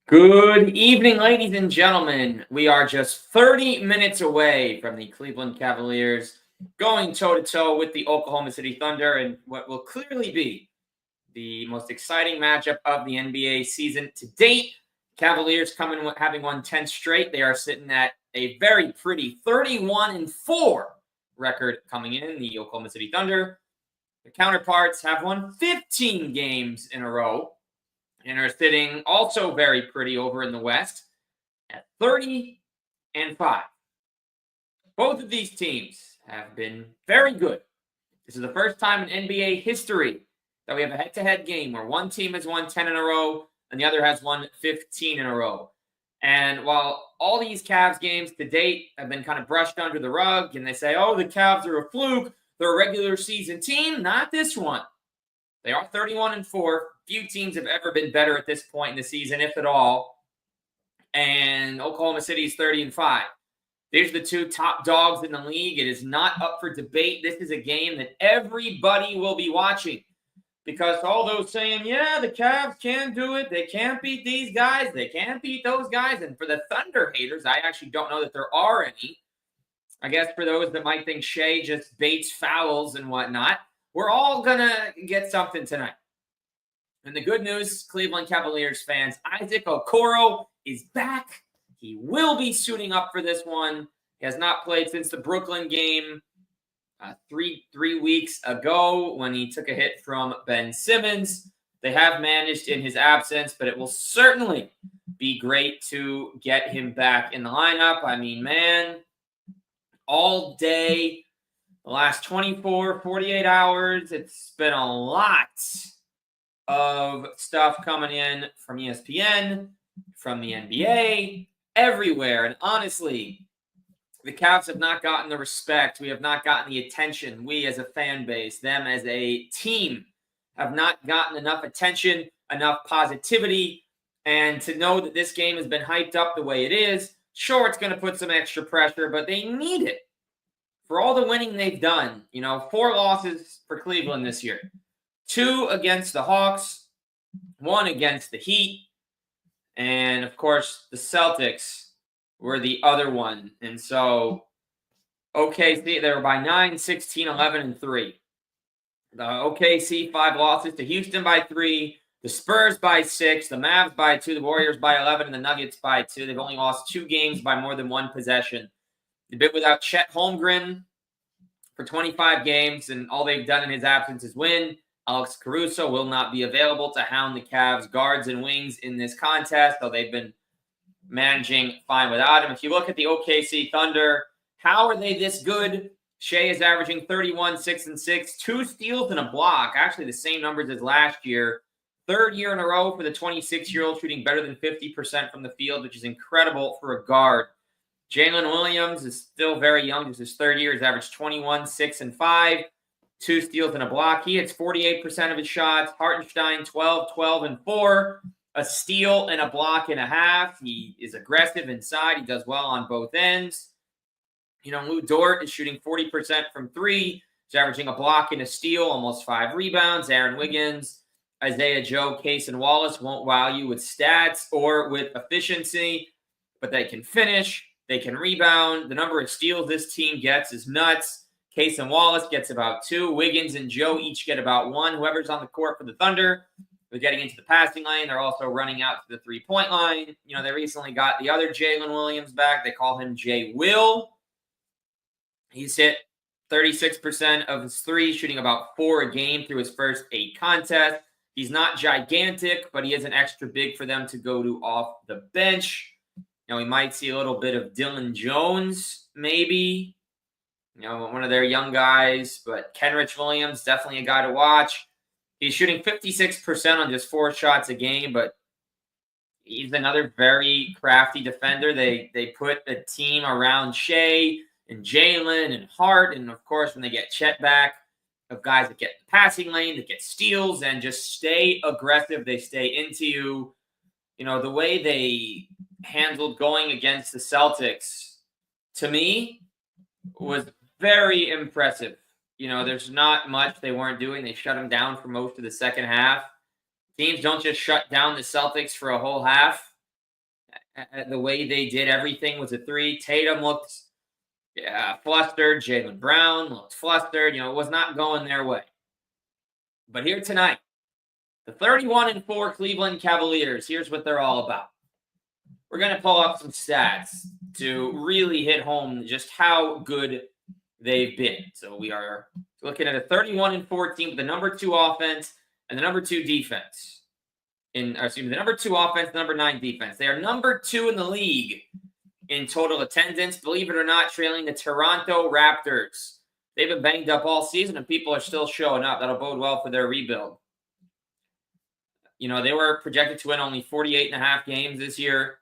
Good evening, ladies and gentlemen. We are just 30 minutes away from the Cleveland Cavaliers going toe to toe with the Oklahoma City Thunder in what will clearly be the most exciting matchup of the NBA season to date. Cavaliers coming having won 10 straight. They are sitting at a very pretty 31-4 record coming in. The Oklahoma City Thunder, the counterparts, have won 15 games in a row and are sitting also very pretty over in the West at 30-5. Both of these teams have been very good. This is the first time in NBA history that we have a head-to-head game where one team has won 10 in a row and the other has won 15 in a row. And while all these Cavs games to date have been kind of brushed under the rug, and they say, oh, the Cavs are a fluke, they're a regular season team, not this one. They are 31-4. Few teams have ever been better at this point in the season, if at all. And Oklahoma City is 30-5. These are the two top dogs in the league. It is not up for debate. This is a game that everybody will be watching. Because all those saying, yeah, the Cavs can do it. They can't beat these guys. They can't beat those guys. And for the Thunder haters, I actually don't know that there are any. I guess for those that might think Shea just baits fouls and whatnot, we're all going to get something tonight. And the good news, Cleveland Cavaliers fans, Isaac Okoro is back. He will be suiting up for this one. He has not played since the Brooklyn game three weeks ago when he took a hit from Ben Simmons. They have managed in his absence, but it will certainly be great to get him back in the lineup. I mean, man, all day, the last 24, 48 hours, it's been a lot of stuff coming in from ESPN, from the NBA, everywhere. And honestly, the Cavs have not gotten the respect. We have not gotten the attention. We as a fan base, them as a team, have not gotten enough attention, enough positivity. And to know that this game has been hyped up the way it is, sure, it's going to put some extra pressure, but they need it. For all the winning they've done, 4 losses for Cleveland this year. 2 against the Hawks, 1 against the Heat, and of course the Celtics were the other one. And so OKC, they were by 9, 16, 11, and 3. The OKC 5 losses to Houston by 3, the Spurs by 6, the Mavs by 2, the Warriors by 11, and the Nuggets by 2. They've only lost 2 games by more than 1 possession. They've been without Chet Holmgren for 25 games, and all they've done in his absence is win. Alex Caruso will not be available to hound the Cavs guards and wings in this contest, though they've been managing fine without him. If you look at the OKC Thunder, how are they this good? Shea is averaging 31, 6 and 6, 2 steals and a block, actually the same numbers as last year. 3rd year in a row for the 26-year-old, shooting better than 50% from the field, which is incredible for a guard. Jalen Williams is still very young. This is his 3rd year. He's averaged 21, 6 and 5. 2 steals and a block. He hits 48% of his shots. Hartenstein, 12, 12, and 4. A steal and a block and a half. He is aggressive inside. He does well on both ends. Lou Dort is shooting 40% from 3. He's averaging a block and a steal, almost 5 rebounds. Aaron Wiggins, Isaiah Joe, Case, and Wallace won't wow you with stats or with efficiency, but they can finish. They can rebound. The number of steals this team gets is nuts. Case and Wallace gets about 2. Wiggins and Joe each get about 1. Whoever's on the court for the Thunder, they're getting into the passing lane. They're also running out to the three-point line. They recently got the other Jalen Williams back. They call him Jay Will. He's hit 36% of his threes, shooting about 4 a game through his first 8 contests. He's not gigantic, but he is an extra big for them to go to off the bench. We might see a little bit of Dylan Jones, maybe. One of their young guys, but Kenrich Williams, definitely a guy to watch. He's shooting 56% on just 4 shots a game, but he's another very crafty defender. They put a team around Shea and Jalen and Hart, and of course, when they get Chet back, of guys that get the passing lane, that get steals, and just stay aggressive. They stay into you. The way they handled going against the Celtics, to me, was very impressive. There's not much they weren't doing. They shut them down for most of the second half. Teams don't just shut down the Celtics for a whole half. The way they did everything was a three. Tatum looked flustered. Jaylen Brown looked flustered. It was not going their way. But here tonight, the 31-4 Cleveland Cavaliers, here's what they're all about. We're going to pull up some stats to really hit home just how good they've been. So we are looking at a 31-4 team with the number 2 offense and the number 2 defense. The number 2 offense, number 9 defense. They are number 2 in the league in total attendance, believe it or not, trailing the Toronto Raptors. They've been banged up all season, and people are still showing up. That'll bode well for their rebuild. They were projected to win only 48.5 games this year.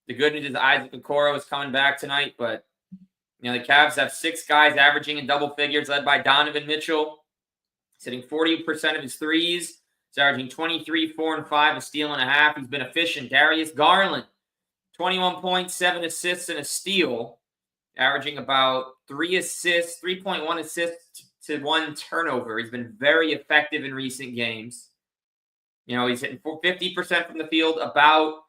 The good news is Isaac Okoro is coming back tonight, but the Cavs have 6 guys averaging in double figures, led by Donovan Mitchell. He's hitting 40% of his threes. He's averaging 23, 4, and 5, a steal and a half. He's been efficient. Darius Garland, 21 points, 7 assists, and a steal, averaging about 3.1 assists to 1 turnover. He's been very effective in recent games. He's hitting 50% from the field, about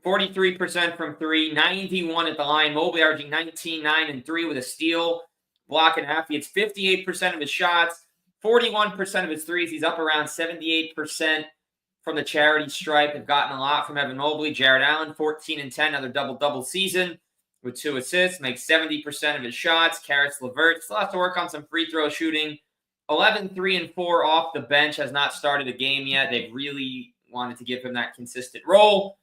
43% from 3, 91 at the line. Mobley averaging 19, 9, and 3 with a steal, block and a half. He hits 58% of his shots, 41% of his threes. He's up around 78% from the charity stripe. They've gotten a lot from Evan Mobley. Jared Allen, 14 and 10, another double-double season with 2 assists, makes 70% of his shots. Karis LeVert still has to work on some free throw shooting. 11, 3, and 4 off the bench, has not started a game yet. They've really wanted to give him that consistent role.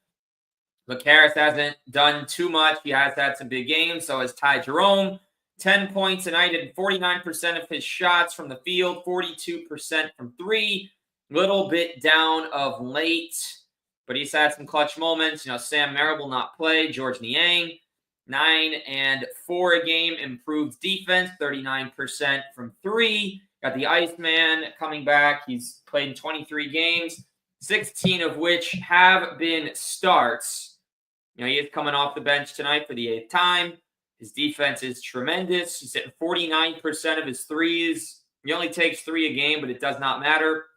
But Karis hasn't done too much. He has had some big games. So has Ty Jerome. 10 points tonight and 49% of his shots from the field, 42% from 3. Little bit down of late, but he's had some clutch moments. Sam Merrill will not play. George Niang, 9 and 4 a game. Improved defense, 39% from 3. Got the Iceman coming back. He's played in 23 games, 16 of which have been starts. He is coming off the bench tonight for the 8th time. His defense is tremendous. He's hitting 49% of his threes. He only takes 3 a game, but it does not matter.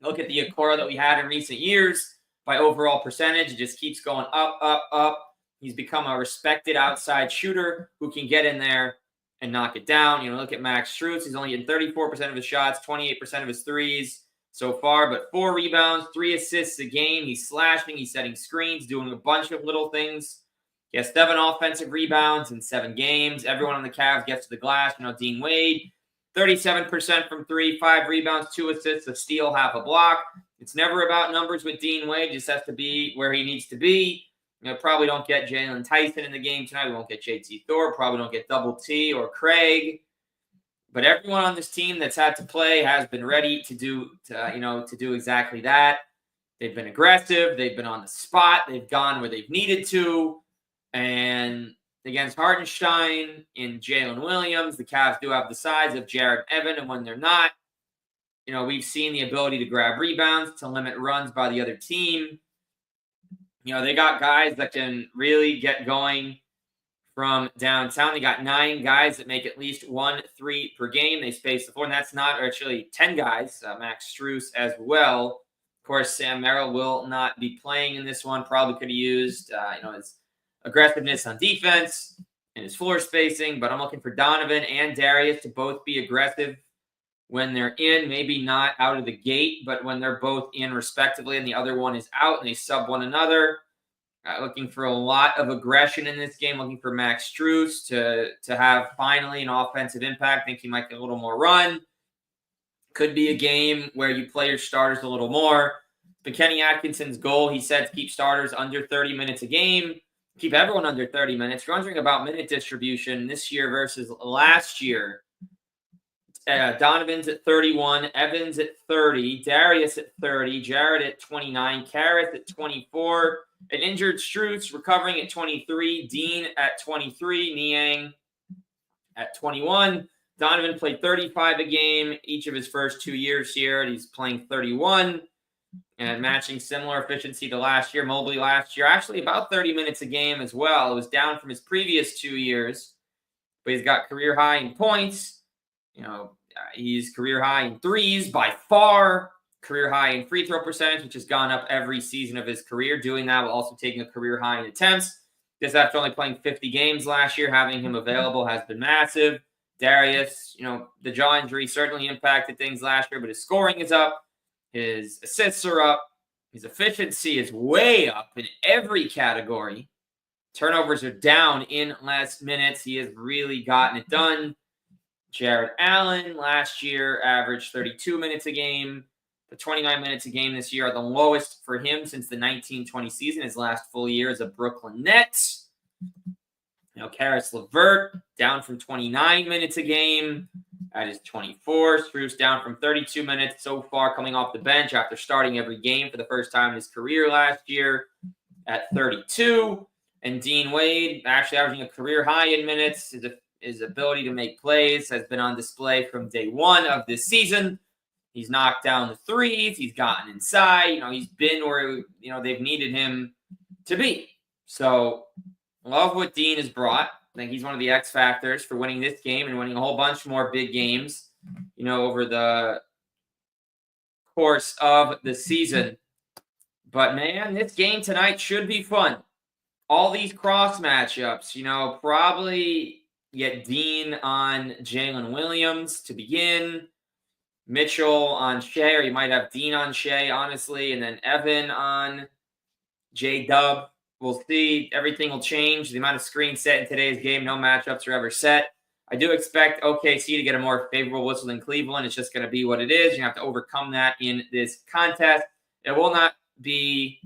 Look at the Okoro that we had in recent years by overall percentage. It just keeps going up, up, up. He's become a respected outside shooter who can get in there and knock it down. Look at Max Strus. He's only getting 34% of his shots, 28% of his threes so far, but 4 rebounds, 3 assists a game. He's slashing, he's setting screens, doing a bunch of little things. He has 7 offensive rebounds in 7 games. Everyone on the Cavs gets to the glass. Dean Wade, 37% from 3, 5 rebounds, 2 assists, a steal, half a block. It's never about numbers with Dean Wade. Just has to be where he needs to be. Probably don't get Jalen Tyson in the game tonight. We won't get JT Thorpe. Probably don't get Double T or Craig. But everyone on this team that's had to play has been ready to do exactly that. They've been aggressive. They've been on the spot. They've gone where they've needed to. And against Hartenstein and Jalen Williams, the Cavs do have the size of Jared Evan, and when they're not, we've seen the ability to grab rebounds, to limit runs by the other team. They got guys that can really get going from downtown. They got 9 guys that make at least 1 3 per game. They space the floor, and that's not actually 10 guys. Max Strus as well. Of course, Sam Merrill will not be playing in this one. Probably could have used, his aggressiveness on defense and his floor spacing, but I'm looking for Donovan and Darius to both be aggressive when they're in, maybe not out of the gate, but when they're both in respectively and the other one is out and they sub one another. Looking for a lot of aggression in this game, looking for Max Strus to have finally an offensive impact. Think he might get a little more run. Could be a game where you play your starters a little more. But Kenny Atkinson's goal, he said, to keep starters under 30 minutes a game. Keep everyone under 30 minutes. You're wondering about minute distribution this year versus last year. Donovan's at 31, Evans at 30, Darius at 30, Jared at 29, Karis at 24, an injured Strus recovering at 23, Dean at 23, Niang at 21. Donovan played 35 a game each of his first 2 years here, and he's playing 31 and matching similar efficiency to last year. Mobley last year, actually about 30 minutes a game as well. It was down from his previous 2 years, but he's got career high in points. He's career high in threes by far. career high in free throw percentage, which has gone up every season of his career, doing that while also taking a career high in attempts. This after only playing 50 games last year, having him available has been massive. Darius, the jaw injury certainly impacted things last year, but his scoring is up. His assists are up. His efficiency is way up in every category. Turnovers are down in last minutes. He has really gotten it done. Jared Allen last year averaged 32 minutes a game. The 29 minutes a game this year are the lowest for him since the 1920 season, his last full year as a Brooklyn Net. Caris LeVert down from 29 minutes a game at his 24. Strus down from 32 minutes so far coming off the bench after starting every game for the first time in his career last year at 32. And Dean Wade actually averaging a career high in minutes. His ability to make plays has been on display from day one of this season. He's knocked down the threes. He's gotten inside. He's been where, they've needed him to be. So love what Dean has brought. I think he's one of the X factors for winning this game and winning a whole bunch more big games, over the course of the season. But, man, this game tonight should be fun. All these cross matchups, probably get Dean on Jalen Williams to begin. Mitchell on Shea, or you might have Dean on Shea, honestly, and then Evan on J-Dub. We'll see. Everything will change. The amount of screens set in today's game, no matchups are ever set. I do expect OKC to get a more favorable whistle than Cleveland. It's just going to be what it is. You have to overcome that in this contest. It will not be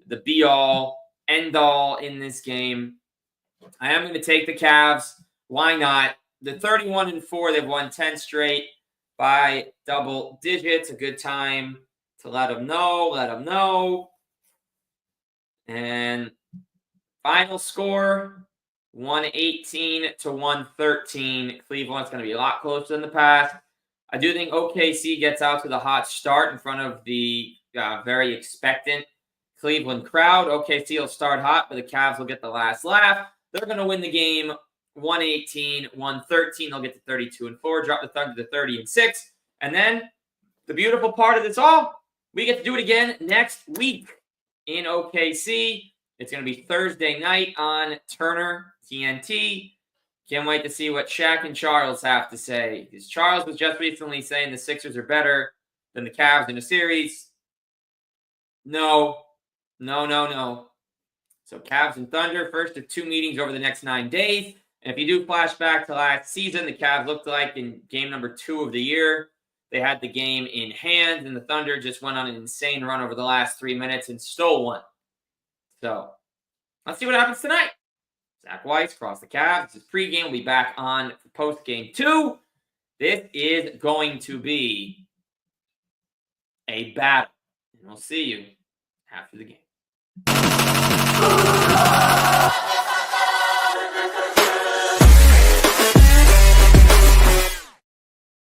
the be-all, end-all in this game. I am going to take the Cavs. Why not? The 31-4, they've won 10 straight by double digits. A good time to let them know. And final score, 118-113. Cleveland's going to be a lot closer than the past. I do think OKC gets out to the hot start in front of the very expectant Cleveland crowd. OKC will start hot, but the Cavs will get the last laugh. They're going to win the game 118-113. They'll get to 32-4, drop the Thunder to 30-6. And then the beautiful part of this all, we get to do it again next week in OKC. It's going to be Thursday night on Turner TNT. Can't wait to see what Shaq and Charles have to say, because Charles was just recently saying the Sixers are better than the Cavs in the series. No. So Cavs and Thunder, first of two meetings over the next 9 days. And if you do flashback to last season, the Cavs looked like in game number 2 of the year, they had the game in hand, and the Thunder just went on an insane run over the last 3 minutes and stole one. So let's see what happens tonight. Zach Weiss across the Cavs. This is pregame. We'll be back on for postgame 2. This is going to be a battle. And we'll see you after the game.